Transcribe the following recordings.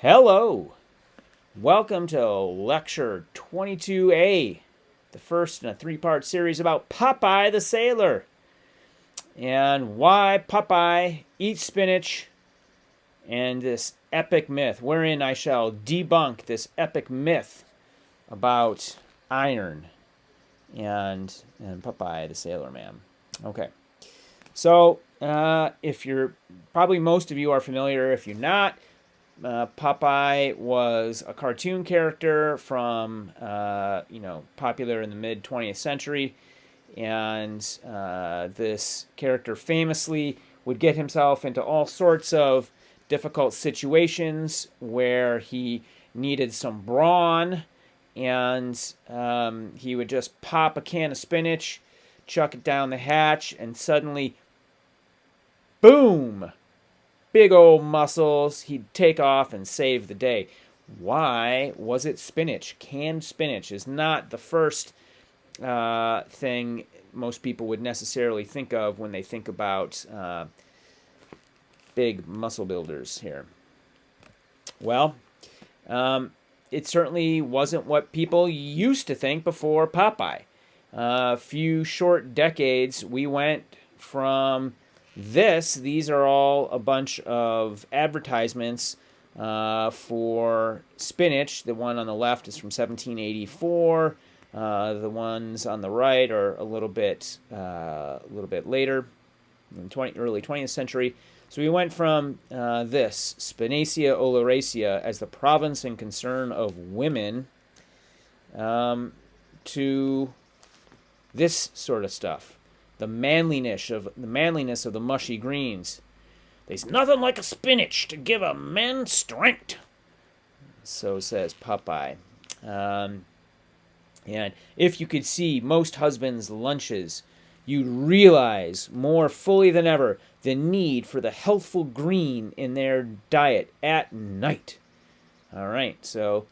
Hello! Welcome to Lecture 22A, the first in a three-part series about Popeye the Sailor and why Popeye eats spinach and this epic myth, wherein I shall debunk this epic myth about iron and Popeye the Sailor Man. Okay, so if you're, probably most of you are familiar. If you're not, Popeye was a cartoon character from, popular in the mid 20th century, and this character famously would get himself into all sorts of difficult situations where he needed some brawn, and he would just pop a can of spinach, chuck it down the hatch, and suddenly, boom! Big old muscles. He'd take off and save the day. Why was it spinach? Canned spinach is not the first thing most people would necessarily think of when they think about big muscle builders here. Well, it certainly wasn't what people used to think before Popeye. A few short decades, we went from these are all a bunch of advertisements for spinach. The one on the left is from 1784. The ones on the right are a little bit later, in early 20th century. So we went from this, Spinacia oleracea, as the province and concern of women, to this sort of stuff. The manliness of the mushy greens. There's nothing like a spinach to give a man strength. So says Popeye. And if you could see most husbands' lunches, you'd realize more fully than ever the need for the healthful green in their diet at night. All right, so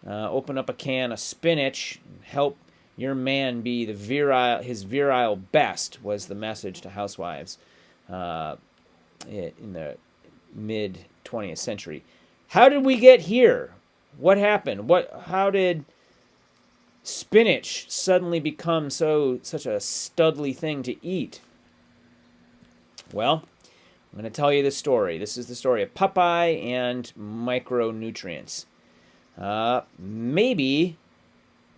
open up a can of spinach and help your man be his virile best, was the message to housewives in the mid 20th century. How did we get here? What happened? How did spinach suddenly become such a studly thing to eat? Well, I'm going to tell you the story. This is the story of Popeye and micronutrients.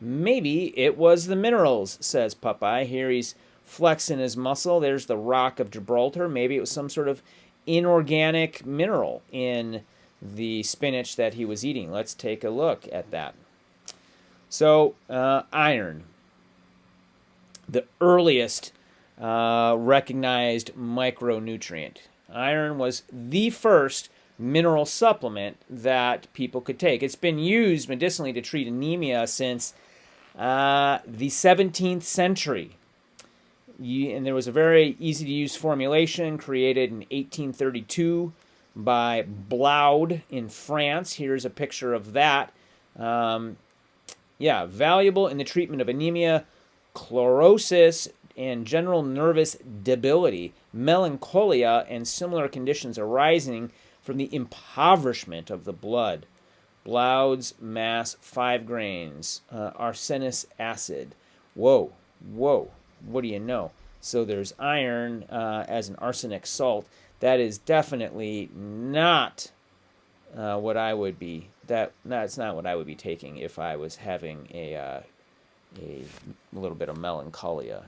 Maybe it was the minerals, says Popeye. Here he's flexing his muscle. There's the Rock of Gibraltar. Maybe it was some sort of inorganic mineral in the spinach that he was eating. Let's take a look at that. So, iron. The earliest recognized micronutrient. Iron was the first mineral supplement that people could take. It's been used medicinally to treat anemia since the 17th century. And there was a very easy-to-use formulation created in 1832 by Blaud in France. Here's a picture of that. Valuable in the treatment of anemia, chlorosis, and general nervous debility, melancholia, and similar conditions arising from the impoverishment of the blood. Blaud's mass 5 grains. Arsenous acid. Whoa. What do you know? So there's iron as an arsenic salt. That is definitely not what I would be. That's not what I would be taking if I was having a little bit of melancholia.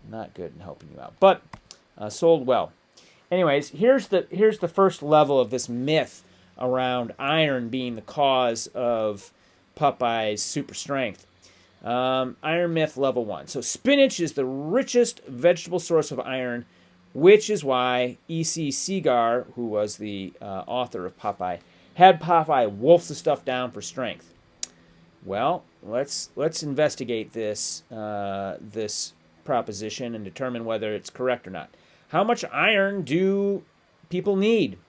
Not good in helping you out, but sold well. Anyways, here's the first level of this myth around iron being the cause of Popeye's super strength. Iron myth level 1. So spinach is the richest vegetable source of iron, which is why E.C. Segar, who was the author of Popeye, had Popeye wolf the stuff down for strength. Well, let's investigate this proposition and determine whether it's correct or not. How much iron do people need?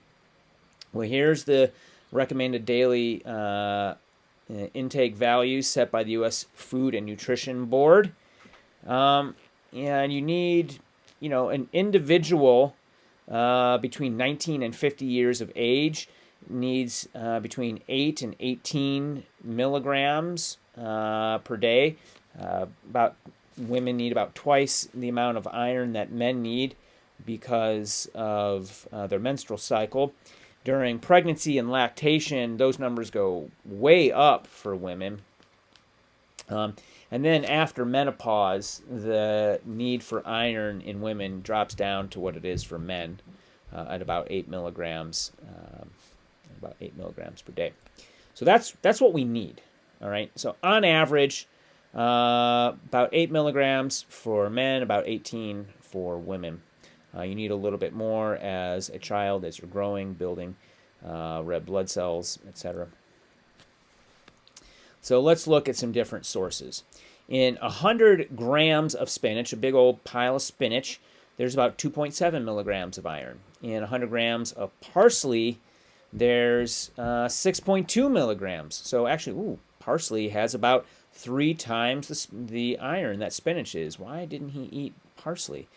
Well, here's the recommended daily intake values set by the U.S. Food and Nutrition Board. And you need, an individual between 19 and 50 years of age needs between 8 and 18 milligrams per day. Women need about twice the amount of iron that men need because of their menstrual cycle. During pregnancy and lactation, those numbers go way up for women. And then after menopause, the need for iron in women drops down to what it is for men at about 8 milligrams, per day. So that's what we need. All right. So on average, about 8 milligrams for men, about 18 for women. You need a little bit more as a child, as you're growing, building red blood cells, etc. So let's look at some different sources. In 100 grams of spinach, a big old pile of spinach, there's about 2.7 milligrams of iron. In 100 grams of parsley, there's 6.2 milligrams. So actually, parsley has about 3 times the iron that spinach is. Why didn't he eat parsley?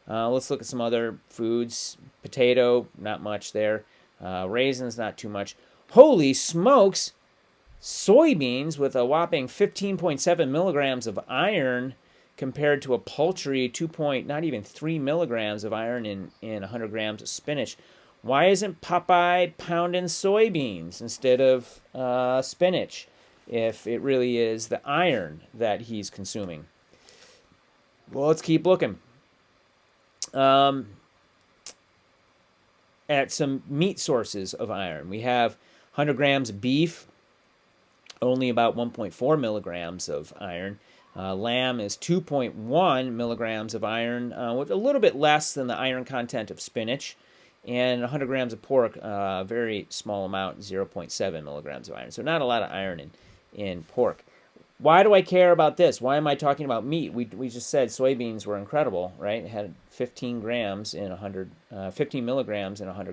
Let's look at some other foods. Potato, not much there. Raisins, not too much. Holy smokes! Soybeans with a whopping 15.7 milligrams of iron compared to a paltry not even 3 milligrams of iron in 100 grams of spinach. Why isn't Popeye pounding soybeans instead of spinach if it really is the iron that he's consuming? Well, let's keep looking. At some meat sources of iron. We have 100 grams of beef, only about 1.4 milligrams of iron. Lamb is 2.1 milligrams of iron, with a little bit less than the iron content of spinach. And 100 grams of pork, very small amount, 0.7 milligrams of iron. So not a lot of iron in pork. Why do I care about this? Why am I talking about meat? We just said soybeans were incredible, right? It had 15 milligrams in 100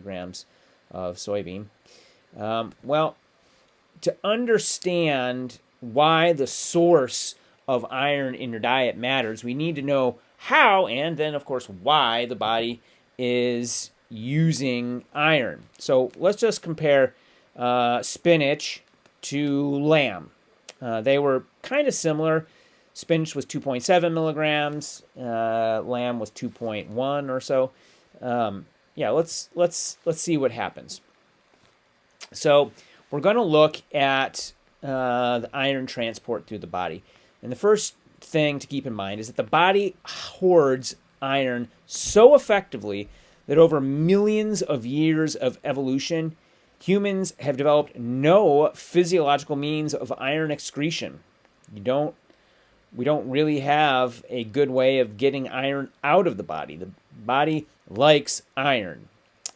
grams of soybean. Well, to understand why the source of iron in your diet matters, we need to know how and then, of course, why the body is using iron. So let's just compare spinach to lamb. They were kind of similar. Spinach was 2.7 milligrams. Lamb was 2.1 or so. Let's see what happens. So we're going to look at the iron transport through the body. And the first thing to keep in mind is that the body hoards iron so effectively that over millions of years of evolution, humans have developed no physiological means of iron excretion. We don't really have a good way of getting iron out of the body. The body likes iron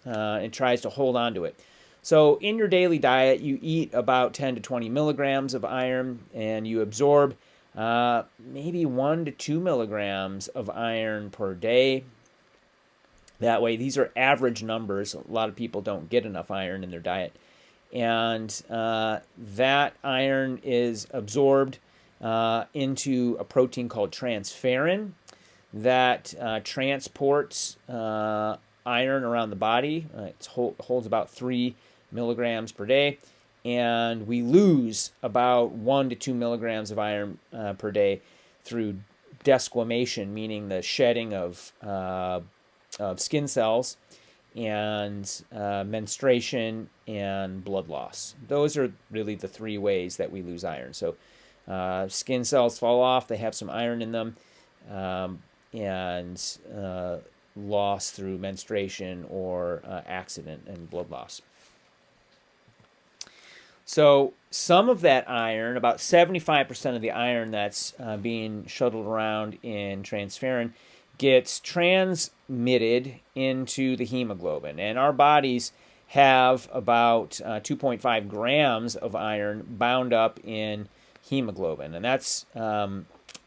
and tries to hold on to it. So in your daily diet, you eat about 10 to 20 milligrams of iron, and you absorb maybe 1 to 2 milligrams of iron per day. That way, these are average numbers. A lot of people don't get enough iron in their diet. And that iron is absorbed into a protein called transferrin that transports iron around the body. It holds about 3 milligrams per day. And we lose about 1 to 2 milligrams of iron per day through desquamation, meaning the shedding of skin cells, and menstruation, and blood loss. Those are really the 3 ways that we lose iron. So skin cells fall off, they have some iron in them, and loss through menstruation or accident and blood loss. So some of that iron, about 75% of the iron that's being shuttled around in transferrin, gets transmitted into the hemoglobin. And our bodies have about 2.5 grams of iron bound up in hemoglobin. And that's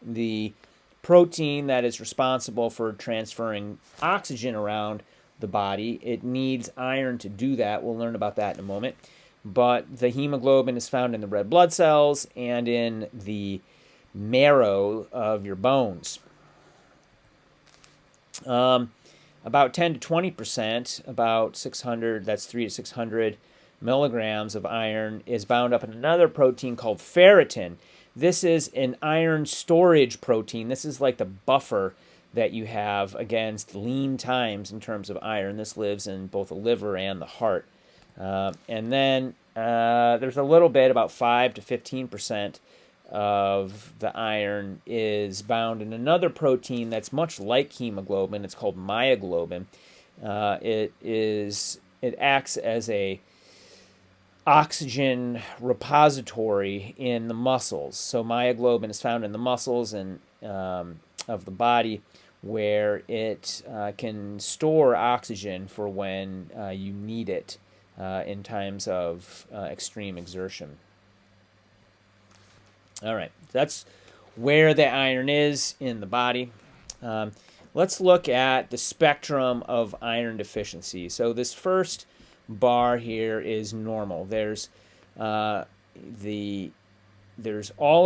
the protein that is responsible for transferring oxygen around the body. It needs iron to do that. We'll learn about that in a moment. But the hemoglobin is found in the red blood cells and in the marrow of your bones. About 10 to 20%, about 600, that's 3 to 600 milligrams of iron is bound up in another protein called ferritin. This is an iron storage protein. This is like the buffer that you have against lean times in terms of iron. This lives in both the liver and the heart. And then there's a little bit, about 5 to 15% of the iron is bound in another protein that's much like hemoglobin. It's called myoglobin. It acts as a oxygen repository in the muscles. So myoglobin is found in the muscles and of the body, where it can store oxygen for when you need it in times of extreme exertion. All right, that's where the iron is in the body. Let's look at the spectrum of iron deficiency. So this first bar here is normal. There's all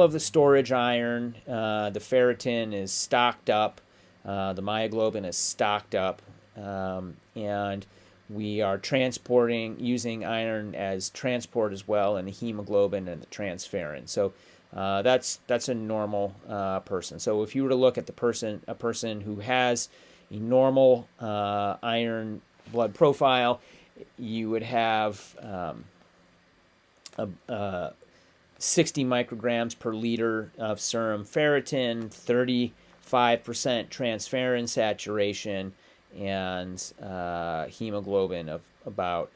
of the storage iron. The ferritin is stocked up. The myoglobin is stocked up, and we are using iron as transport as well, and the hemoglobin and the transferrin. So that's a normal person. So if you were to look at a person who has a normal iron blood profile, you would have 60 micrograms per liter of serum ferritin, 35% transferrin saturation, and hemoglobin of about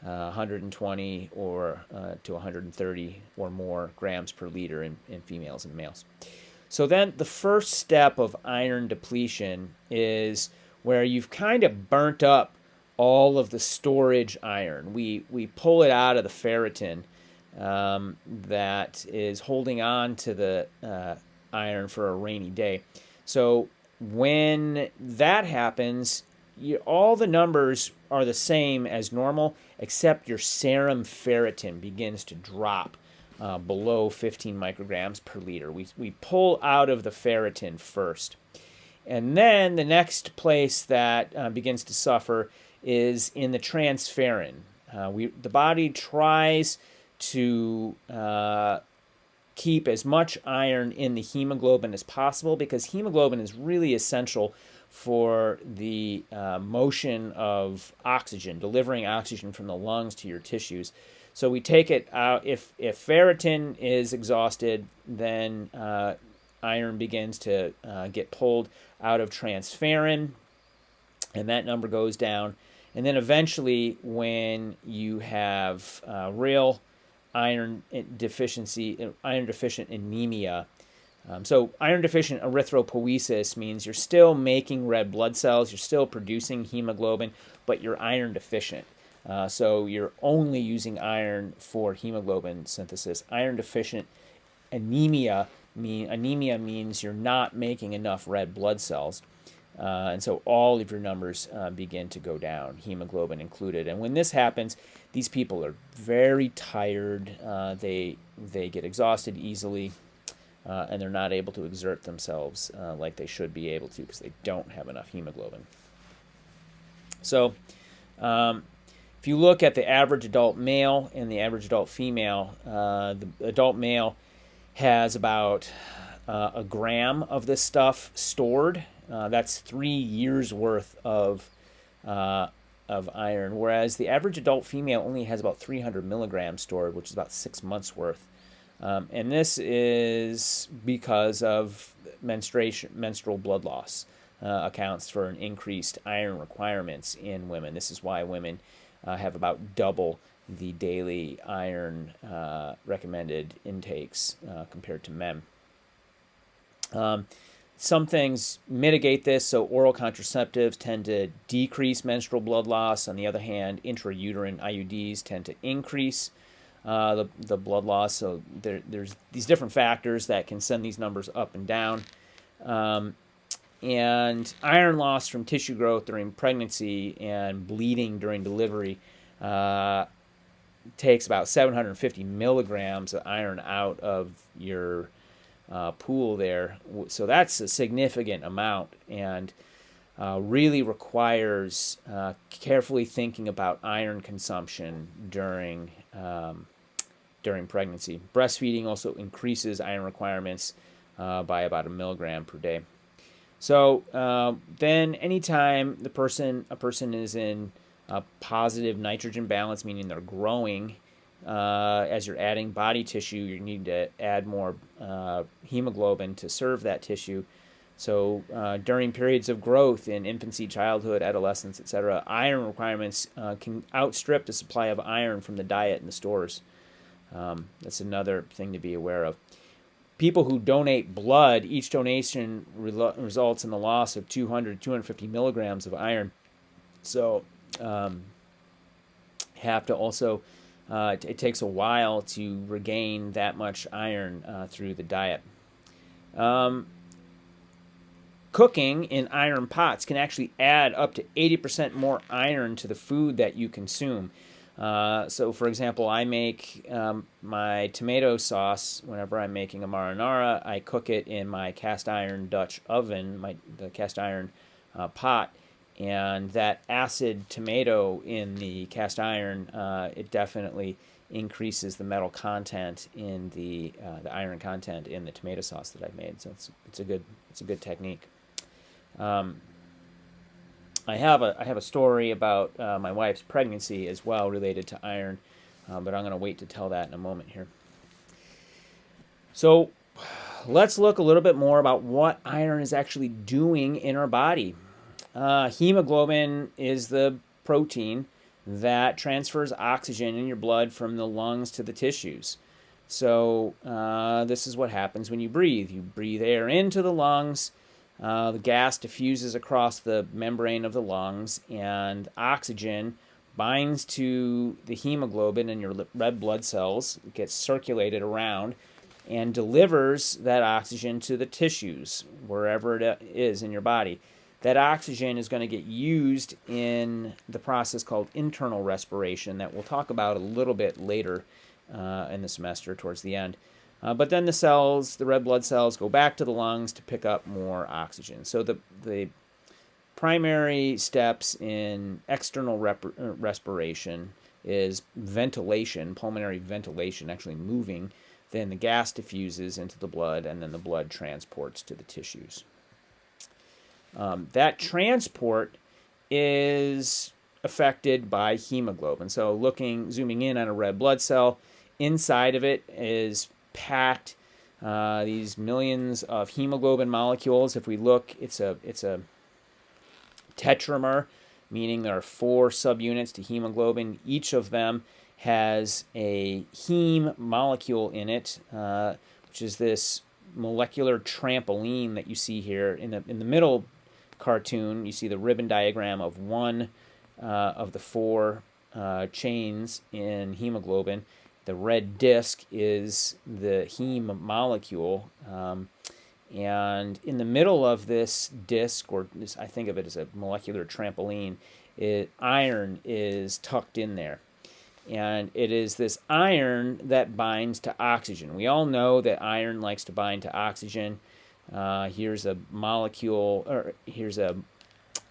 120 or to 130 or more grams per liter in females and males. So then the first step of iron depletion is where you've kind of burnt up all of the storage iron. We pull it out of the ferritin that is holding on to the iron for a rainy day. So when that happens, all the numbers are the same as normal, except your serum ferritin begins to drop below 15 micrograms per liter. We pull out of the ferritin first. And then the next place that begins to suffer is in the transferrin. The body tries to keep as much iron in the hemoglobin as possible, because hemoglobin is really essential for the motion of oxygen, delivering oxygen from the lungs to your tissues. So we take it out. If ferritin is exhausted, then iron begins to get pulled out of transferrin, and that number goes down. And then eventually, when you have real iron deficient anemia, so iron deficient erythropoiesis means you're still making red blood cells, you're still producing hemoglobin, but you're iron deficient. So you're only using iron for hemoglobin synthesis. Iron deficient anemia means you're not making enough red blood cells. And so all of your numbers begin to go down, hemoglobin included. And when this happens, these people are very tired. They get exhausted easily, and they're not able to exert themselves like they should be able to, because they don't have enough hemoglobin. So if you look at the average adult male and the average adult female, the adult male has about a gram of this stuff stored. That's 3 years worth of iron, whereas the average adult female only has about 300 milligrams stored, which is about 6 months worth. And this is because of menstrual blood loss accounts for an increased iron requirements in women. This is why women have about double the daily iron recommended intakes compared to men. Some things mitigate this, so oral contraceptives tend to decrease menstrual blood loss. On the other hand, intrauterine IUDs tend to increase the blood loss. So there's these different factors that can send these numbers up and down. And iron loss from tissue growth during pregnancy and bleeding during delivery takes about 750 milligrams of iron out of your pool there. So that's a significant amount. And really requires carefully thinking about iron consumption during pregnancy. Breastfeeding also increases iron requirements by about 1 milligram per day. So then, anytime a person is in a positive nitrogen balance, meaning they're growing, as you're adding body tissue, you need to add more hemoglobin to serve that tissue. So during periods of growth in infancy, childhood, adolescence, etc., iron requirements can outstrip the supply of iron from the diet in the stores. That's another thing to be aware of. People who donate blood, each donation results in the loss of 200 to 250 milligrams of iron. So have to also, it takes a while to regain that much iron through the diet. Cooking in iron pots can actually add up to 80% more iron to the food that you consume. So, for example, I make my tomato sauce whenever I'm making a marinara. I cook it in my cast iron Dutch oven, the cast iron pot, and that acid tomato in the cast iron, it definitely increases the metal content in the iron content in the tomato sauce that I've made. So it's a good technique. I have a story about my wife's pregnancy as well related to iron, but I'm going to wait to tell that in a moment here. So let's look a little bit more about what iron is actually doing in our body. Hemoglobin is the protein that transfers oxygen in your blood from the lungs to the tissues. So this is what happens when you breathe. You breathe air into the lungs. The gas diffuses across the membrane of the lungs, and oxygen binds to the hemoglobin in your red blood cells, gets circulated around, and delivers that oxygen to the tissues, wherever it is in your body. That oxygen is going to get used in the process called internal respiration that we'll talk about a little bit later in the semester towards the end. But then the red blood cells, go back to the lungs to pick up more oxygen. So the primary steps in external respiration is ventilation, pulmonary ventilation, actually moving. Then the gas diffuses into the blood, and then the blood transports to the tissues. That transport is affected by hemoglobin. So zooming in on a red blood cell, inside of it is packed these millions of hemoglobin molecules. If we look, it's a tetramer, meaning there are 4 subunits to hemoglobin. Each of them has a heme molecule in it, which is this molecular trampoline that you see here in the middle cartoon. You see the ribbon diagram of one of the 4 chains in hemoglobin. The red disc is the heme molecule, and in the middle of this disc, I think of it as a molecular trampoline, iron is tucked in there. And it is this iron that binds to oxygen. We all know that iron likes to bind to oxygen. Here's a molecule, or here's a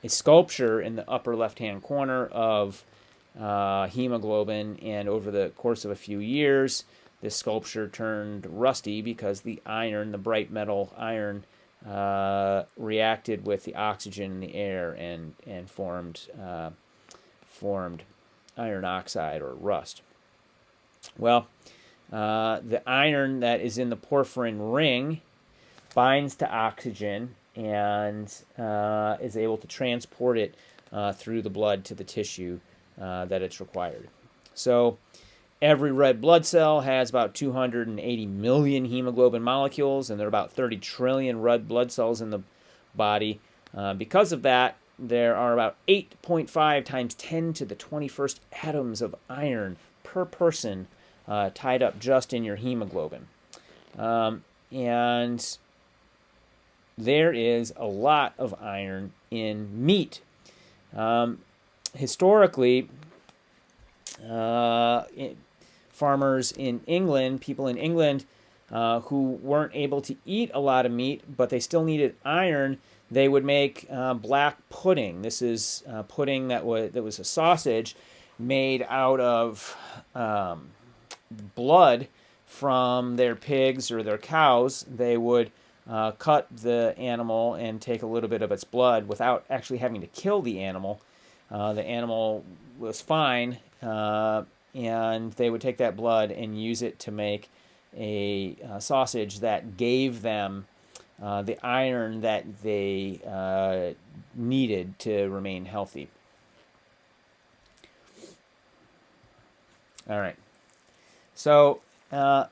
sculpture in the upper left-hand corner of hemoglobin, and over the course of a few years, this sculpture turned rusty because the bright metal iron, reacted with the oxygen in the air and formed iron oxide or rust. Well, the iron that is in the porphyrin ring binds to oxygen and is able to transport it through the blood to the tissue that it's required. So every red blood cell has about 280 million hemoglobin molecules, and there are about 30 trillion red blood cells in the body. Because of that, there are about 8.5 times 10 to the 21st atoms of iron per person tied up just in your hemoglobin. And there is a lot of iron in meat. Historically, farmers in England, people in England who weren't able to eat a lot of meat, but they still needed iron, they would make black pudding. This is pudding that was a sausage made out of blood from their pigs or their cows. They would cut the animal and take a little bit of its blood without actually having to kill the animal. The animal was fine, and they would take that blood and use it to make a sausage that gave them the iron that they needed to remain healthy. All right. So the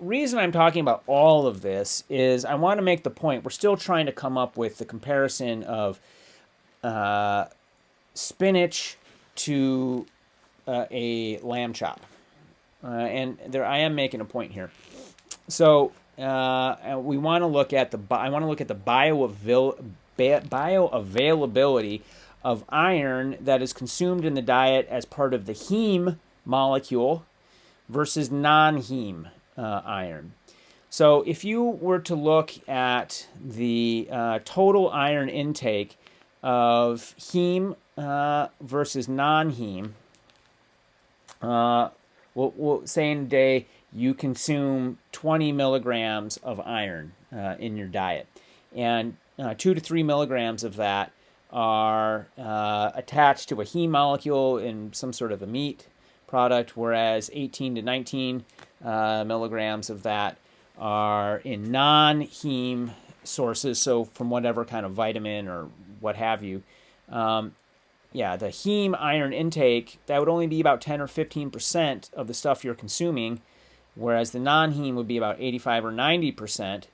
reason I'm talking about all of this is I want to make the point. We're still trying to come up with the comparison of spinach to a lamb chop. And there, I am making a point here. So we want to look at bioavailability of iron that is consumed in the diet as part of the heme molecule versus non-heme iron. So if you were to look at the total iron intake of heme versus non-heme, we'll say in a day you consume 20 milligrams of iron in your diet, and 2 to 3 milligrams of that are attached to a heme molecule in some sort of a meat product, whereas 18 to 19 milligrams of that are in non-heme sources, so from whatever kind of vitamin or what have you. Yeah, the heme iron intake, that would only be about 10 or 15% of the stuff you're consuming, whereas the non-heme would be about 85 or 90%.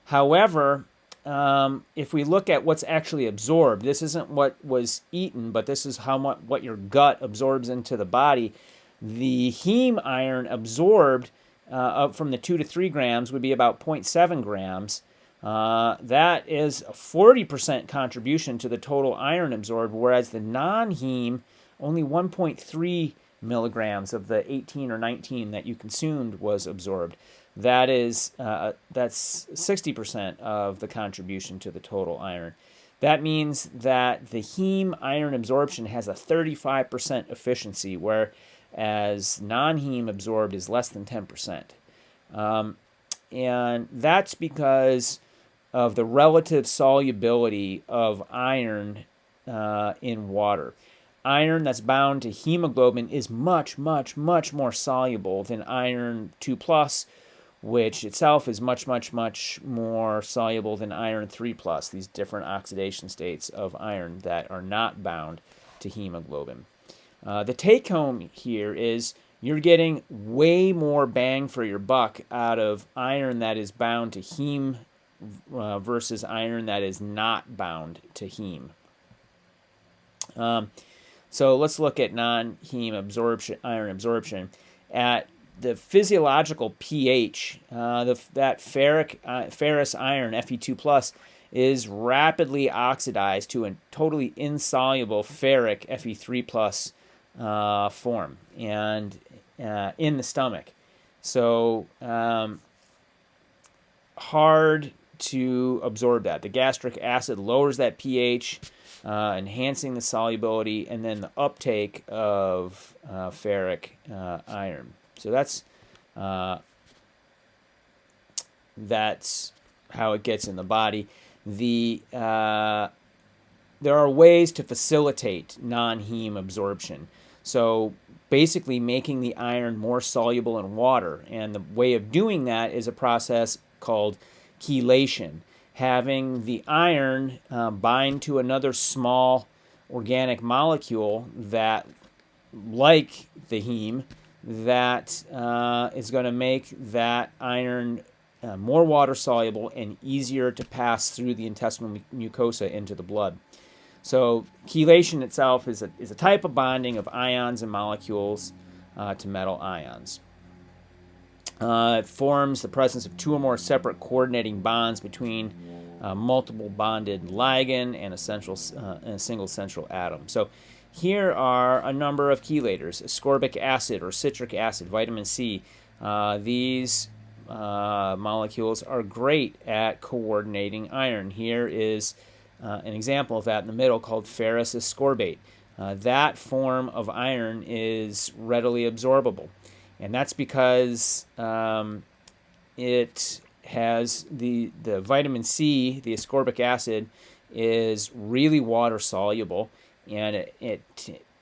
However, if we look at what's actually absorbed, this isn't what was eaten, but this is how much what your gut absorbs into the body. The heme iron absorbed from the 2 to 3 grams would be about 0.7 grams. That is a 40% contribution to the total iron absorbed, whereas the non-heme, only 1.3 milligrams of the 18 or 19 that you consumed was absorbed. That's 60% of the contribution to the total iron. That means that the heme iron absorption has a 35% efficiency, whereas non-heme absorbed is less than 10%. And that's because of the relative solubility of iron in water. Iron that's bound to hemoglobin is much, much, much more soluble than iron 2+, which itself is much, much, much more soluble than iron 3+, these different oxidation states of iron that are not bound to hemoglobin. The take-home here is you're getting way more bang for your buck out of iron that is bound to heme versus iron that is not bound to heme. So let's look at non-heme iron absorption. At the physiological pH, that ferrous iron, Fe2+, is rapidly oxidized to a totally insoluble ferric Fe3+ form, and in the stomach. So hard to absorb that. The gastric acid lowers that pH, enhancing the solubility and then the uptake of ferric iron. So that's how it gets in the body. There are ways to facilitate non-heme absorption. So basically making the iron more soluble in water. And the way of doing that is a process called chelation, having the iron bind to another small organic molecule that, like the heme, that is going to make that iron more water soluble and easier to pass through the intestinal mucosa into the blood. So chelation itself is a type of bonding of ions and molecules to metal ions. It forms the presence of two or more separate coordinating bonds between multiple bonded ligand and a single central atom. So here are a number of chelators: ascorbic acid or citric acid, vitamin C. These molecules are great at coordinating iron. Here is an example of that in the middle called ferrous ascorbate. That form of iron is readily absorbable, and that's because it has the vitamin C, the ascorbic acid, is really water soluble, and it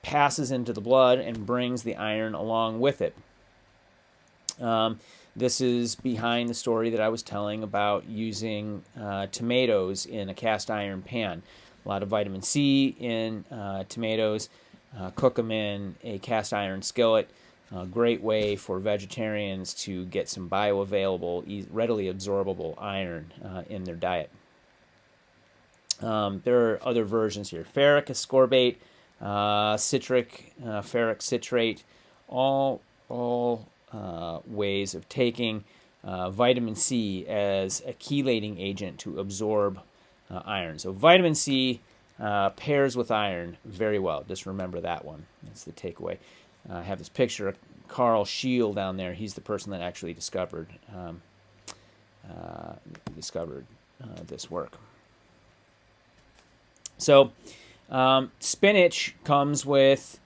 passes into the blood and brings the iron along with it. This is behind the story that I was telling about using tomatoes in a cast iron pan. A lot of vitamin C in tomatoes. Cook them in a cast iron skillet. A great way for vegetarians to get some bioavailable, readily absorbable iron in their diet. There are other versions here. Ferric ascorbate, citric, ferric citrate, all ways of taking vitamin C as a chelating agent to absorb iron. So vitamin C pairs with iron very well. Just remember that one. That's the takeaway. I have this picture of Carl Scheel down there. He's the person that actually discovered this work. So spinach comes with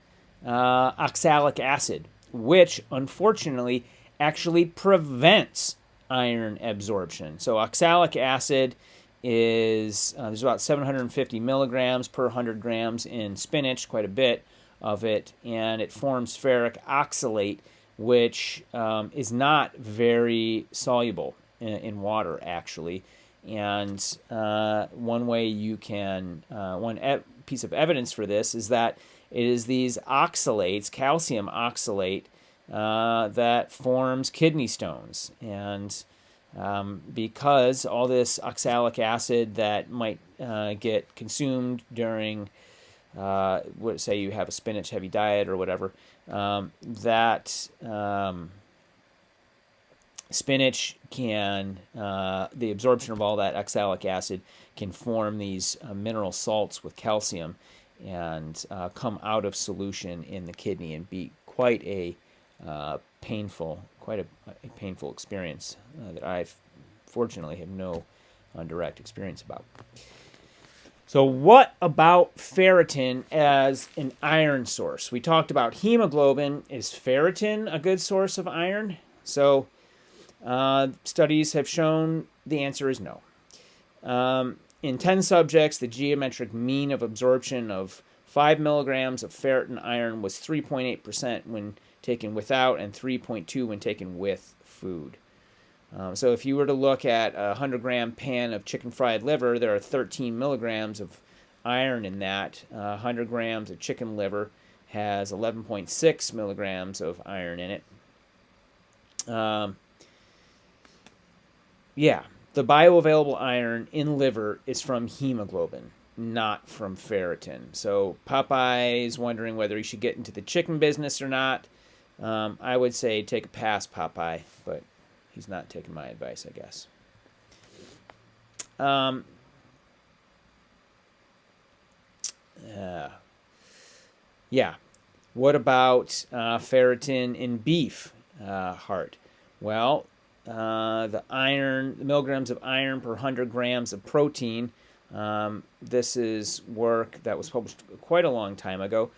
oxalic acid, which unfortunately actually prevents iron absorption. So oxalic acid is, there's about 750 milligrams per 100 grams in spinach, quite a bit of it, and it forms ferric oxalate, which is not very soluble in water, actually. And one way you can, piece of evidence for this is that it is these oxalates, calcium oxalate, that forms kidney stones. And because all this oxalic acid that might get consumed during, say you have a spinach heavy diet or whatever, spinach can, the absorption of all that oxalic acid can form these mineral salts with calcium and come out of solution in the kidney and be quite a painful experience that I fortunately have no direct experience about. So what about ferritin as an iron source? We talked about hemoglobin. Is ferritin a good source of iron? So studies have shown the answer is no. In 10 subjects, the geometric mean of absorption of 5 milligrams of ferritin iron was 3.8% when taken without and 3.2 when taken with food. So if you were to look at a 100-gram pan of chicken fried liver, there are 13 milligrams of iron in that. 100 grams of chicken liver has 11.6 milligrams of iron in it. The bioavailable iron in liver is from hemoglobin, not from ferritin. So Popeye is wondering whether he should get into the chicken business or not. I would say take a pass, Popeye, but he's not taking my advice, I guess. What about ferritin in beef heart? Well, the milligrams of iron per 100 grams of protein. This is work that was published quite a long time ago.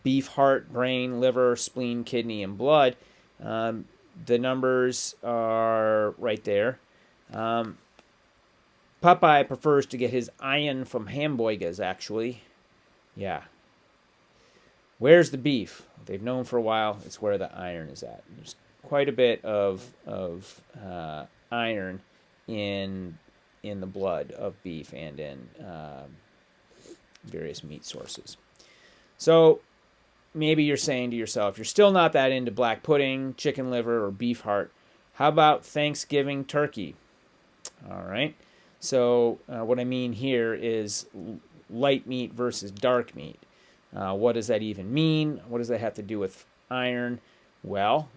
Beef heart, brain, liver, spleen, kidney, and blood. The numbers are right there. Popeye prefers to get his iron from hamburgers, actually. Yeah. Where's the beef? They've known for a while it's where the iron is at. There's quite a bit of iron in the blood of beef and in various meat sources. So maybe you're saying to yourself, you're still not that into black pudding, chicken liver, or beef heart. How about Thanksgiving turkey? All right. So what I mean here is light meat versus dark meat. What does that even mean? What does that have to do with iron? Well,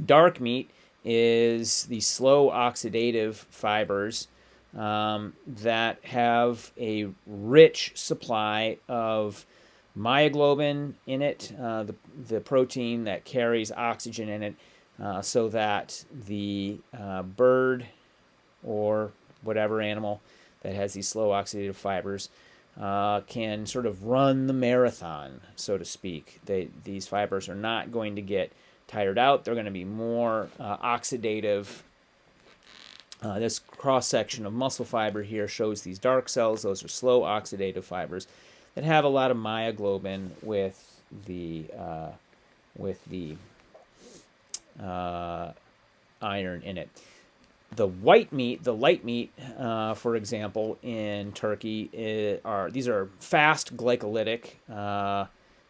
dark meat is the slow oxidative fibers that have a rich supply of myoglobin in it, the protein that carries oxygen in it, so that the bird or whatever animal that has these slow oxidative fibers can sort of run the marathon, so to speak. These fibers are not going to get tired out. They're going to be more oxidative. This cross-section of muscle fiber here shows these dark cells. Those are slow oxidative fibers that have a lot of myoglobin with the iron in it. The white meat, the light meat, for example, in turkey, these are fast glycolytic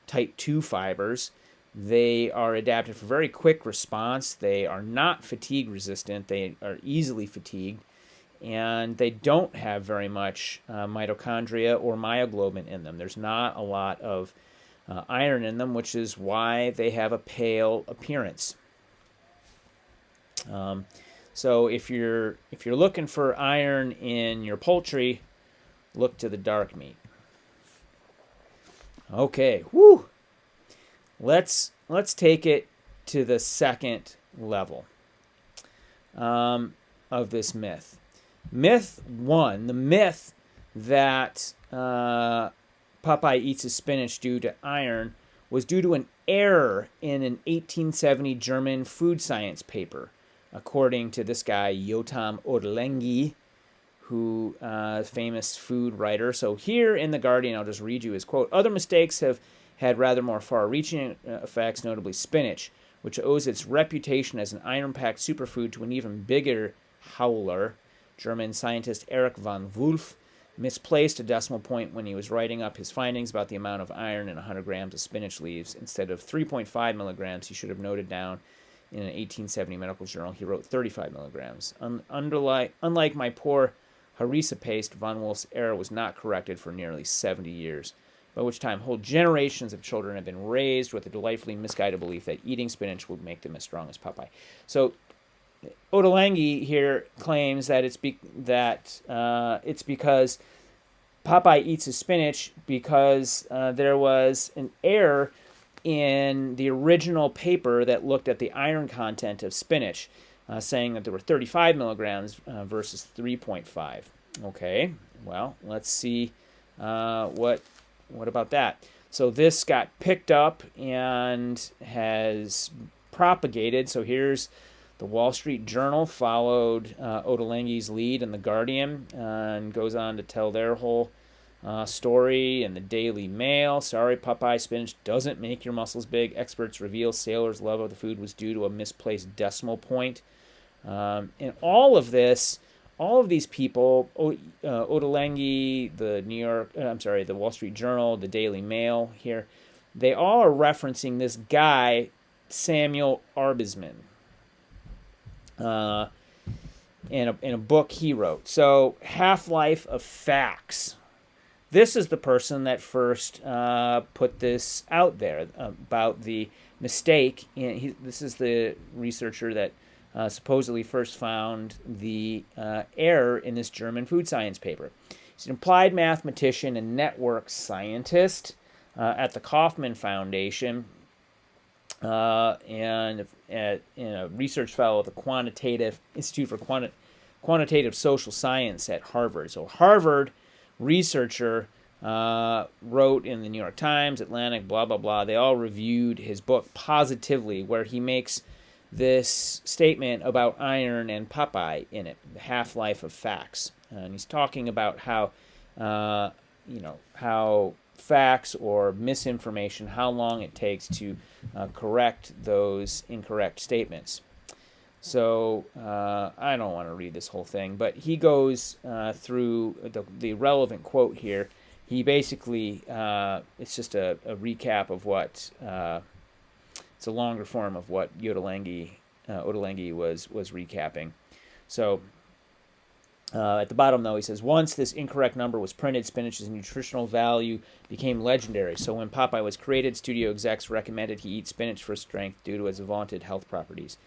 type 2 fibers. They are adapted for very quick response. They are not fatigue resistant. They are easily fatigued. And they don't have very much mitochondria or myoglobin in them. There's not a lot of iron in them, which is why they have a pale appearance. So if you're looking for iron in your poultry, look to the dark meat. Okay, whoo. Let's take it to the second level of this myth. Myth 1, the myth that Popeye eats his spinach due to iron, was due to an error in an 1870 German food science paper, according to this guy, Yotam Ottolenghi, who is a famous food writer. So here in The Guardian, I'll just read you his quote. Other mistakes have had rather more far-reaching effects, notably spinach, which owes its reputation as an iron-packed superfood to an even bigger howler. German scientist Erich von Wulff misplaced a decimal point when he was writing up his findings about the amount of iron in 100 grams of spinach leaves. Instead of 3.5 milligrams, he should have noted down in an 1870 medical journal, he wrote 35 milligrams. Unlike my poor harissa paste, von Wolf's error was not corrected for nearly 70 years, by which time whole generations of children have been raised with a delightfully misguided belief that eating spinach would make them as strong as Popeye. So Ottolenghi here claims that it's because Popeye eats his spinach because there was an error in the original paper that looked at the iron content of spinach, saying that there were 35 milligrams versus 3.5. Okay, well, let's see what about that. So this got picked up and has propagated. So here's the Wall Street Journal followed Ottolenghi's lead in The Guardian and goes on to tell their whole story. In the Daily Mail, sorry, Popeye spinach doesn't make your muscles big. Experts reveal sailors' love of the food was due to a misplaced decimal point. And all of these people, Ottolenghi, the Wall Street Journal, the Daily Mail here, they all are referencing this guy, Samuel Arbesman, in a book he wrote. So, Half-Life of Facts. This is the person that first put this out there about the mistake. This is the researcher that supposedly first found the error in this German food science paper. He's an applied mathematician and network scientist at the Kauffman Foundation and a research fellow at the Institute for Quantitative Social Science at Harvard. So Harvard researcher wrote in the New York Times, Atlantic, blah, blah, blah. They all reviewed his book positively, where he makes this statement about iron and Popeye in it, the half-life of facts. And he's talking about how, how facts or misinformation, how long it takes to correct those incorrect statements. So I don't want to read this whole thing, but he goes through the relevant quote here. He basically, it's just a recap of what, it's a longer form of what Ottolenghi was recapping. So at the bottom, though, he says, once this incorrect number was printed, spinach's nutritional value became legendary. So when Popeye was created, studio execs recommended he eat spinach for strength due to its vaunted health properties.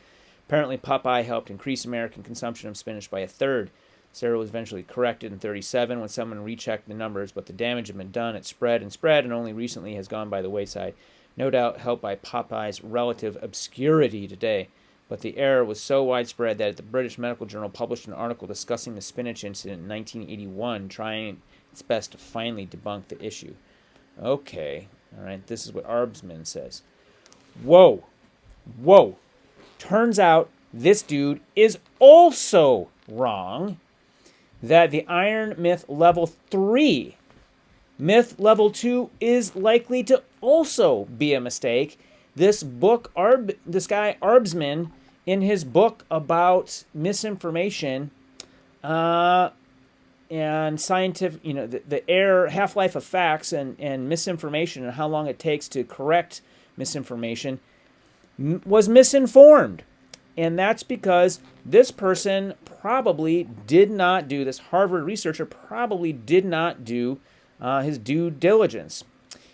Apparently, Popeye helped increase American consumption of spinach by a third. This error was eventually corrected in 37 when someone rechecked the numbers, but the damage had been done. It spread and spread, and only recently has gone by the wayside. No doubt helped by Popeye's relative obscurity today. But the error was so widespread that the British Medical Journal published an article discussing the spinach incident in 1981, trying its best to finally debunk the issue. Okay, all right, this is what Arbsman says. Whoa, whoa. Turns out this dude is also wrong. That the iron myth level 3, myth level 2 is likely to also be a mistake. This guy Arbsman, in his book about misinformation and scientific, the error, half-life of facts and misinformation and how long it takes to correct misinformation, was misinformed. And that's because this person probably did not do, this Harvard researcher probably did not do his due diligence.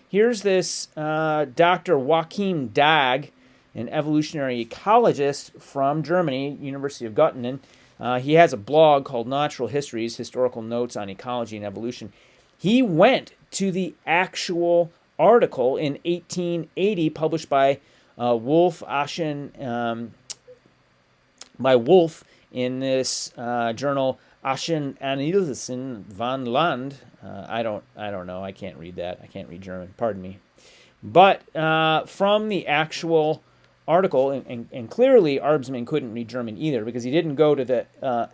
Here's this Dr. Joachim Dag, an evolutionary ecologist from Germany, University of Göttingen. He has a blog called Natural Histories, Historical Notes on Ecology and Evolution. He went to the actual article in 1880 published by Wolf in this journal Aschen Analysen van Land. I don't know. I can't read that. I can't read German. Pardon me. But from the actual article, and clearly Arbsman couldn't read German either because he didn't go to the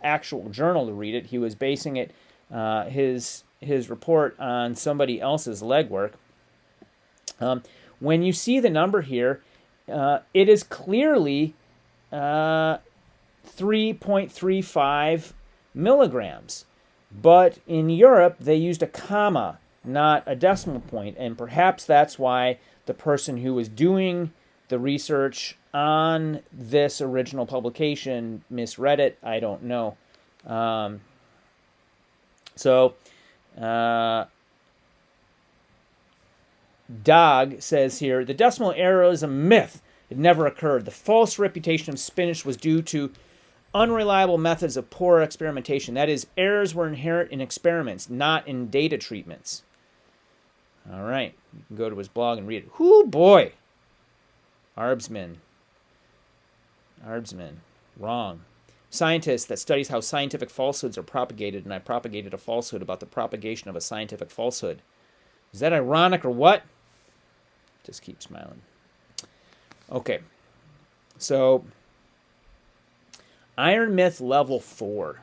actual journal to read it. He was basing it, his report on somebody else's legwork. When you see the number here, it is clearly 3.35 milligrams. But in Europe, they used a comma, not a decimal point, and perhaps that's why the person who was doing the research on this original publication misread it. I don't know. Dog says here, the decimal error is a myth. It never occurred. The false reputation of spinach was due to unreliable methods of poor experimentation. That is, errors were inherent in experiments, not in data treatments. All right. You can go to his blog and read it. Whoo, boy. Arbsman. Wrong. Scientist that studies how scientific falsehoods are propagated, and I propagated a falsehood about the propagation of a scientific falsehood. Is that ironic or what? Just keep smiling. Okay. So, iron myth level 4.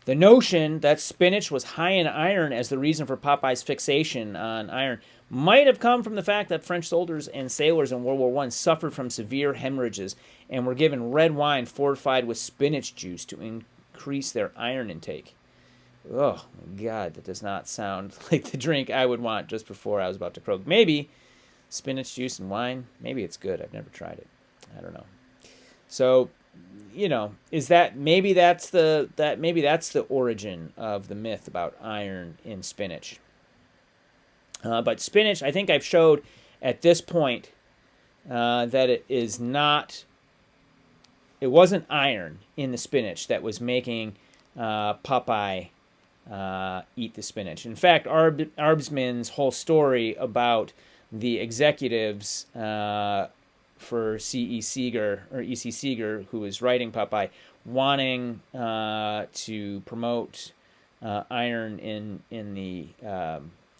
The notion that spinach was high in iron as the reason for Popeye's fixation on iron might have come from the fact that French soldiers and sailors in World War I suffered from severe hemorrhages and were given red wine fortified with spinach juice to increase their iron intake. Oh, my God, that does not sound like the drink I would want just before I was about to croak. Maybe spinach juice and wine, maybe it's good. I've never tried it. I don't know. So, is that maybe that's the origin of the myth about iron in spinach. But spinach, I think I've showed at this point that it wasn't iron in the spinach that was making Popeye eat the spinach. In fact, Arbsman's whole story about the executives for C.E. Seeger, who was writing Popeye, wanting to promote iron in the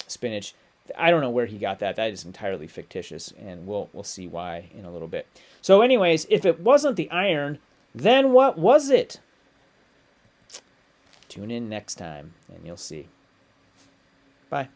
spinach. I don't know where he got that. That is entirely fictitious, and we'll see why in a little bit. So anyways, if it wasn't the iron, then what was it? Tune in next time, and you'll see. Bye.